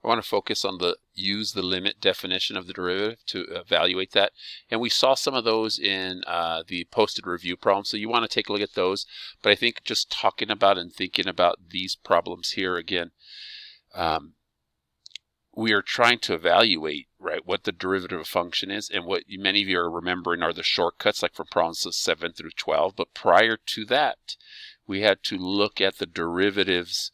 I want to focus on the use the limit definition of the derivative to evaluate that. And we saw some of those in the posted review problem, so you want to take a look at those. But I think just talking about and thinking about these problems here again, we are trying to evaluate, right, what the derivative of function is, and what many of you are remembering are the shortcuts, like from problems 7 through 12. But prior to that, we had to look at the derivatives,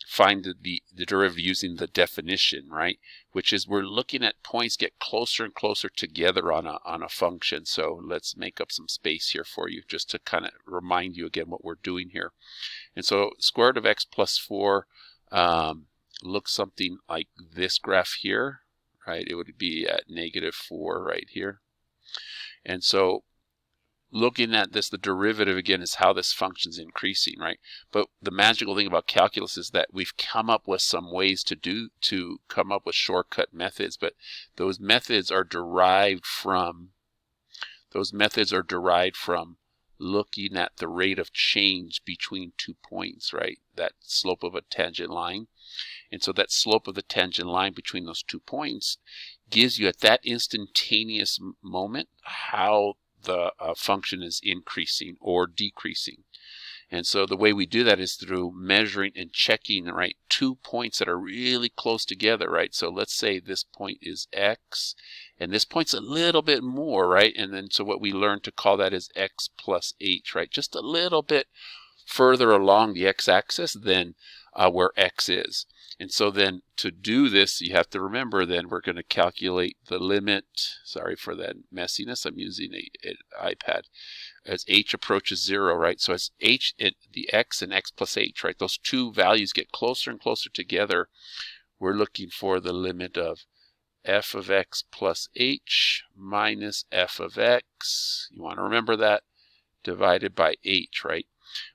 find the derivative using the definition, right, which is we're looking at points get closer and closer together on a function. So let's make up some space here for you just to kind of remind you again what we're doing here. And so square root of x plus 4 looks something like this graph here, right? It would be at -4 right here. And so looking at this, the derivative again is how this function's increasing, right? But the magical thing about calculus is that we've come up with some ways to come up with shortcut methods, but those methods are derived from looking at the rate of change between 2 points, right? That slope of a tangent line. And so that slope of the tangent line between those 2 points gives you at that instantaneous moment how the function is increasing or decreasing. And so the way we do that is through measuring and checking, right, 2 points that are really close together, right? So let's say this point is x, and this point's a little bit more, right? And then so what we learn to call that is x plus h, right? Just a little bit further along the x-axis than where x is. And so then to do this, you have to remember then we're going to calculate the limit. Sorry for that messiness. I'm using an iPad. As h approaches 0, right? So as h, the x and x plus h, right? Those two values get closer and closer together. We're looking for the limit of f of x plus h minus f of x. You want to remember that, divided by h, right?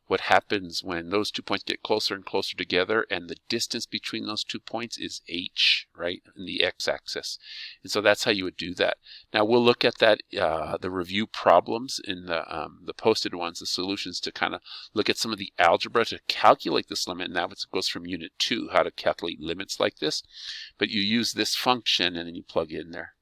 What happens when those 2 points get closer and closer together, and the distance between those 2 points is h, right, in the x-axis. And so that's how you would do that. Now we'll look at that, the review problems in the posted ones, the solutions, to kind of look at some of the algebra to calculate this limit. And that goes from Unit 2, how to calculate limits like this. But you use this function and then you plug in there.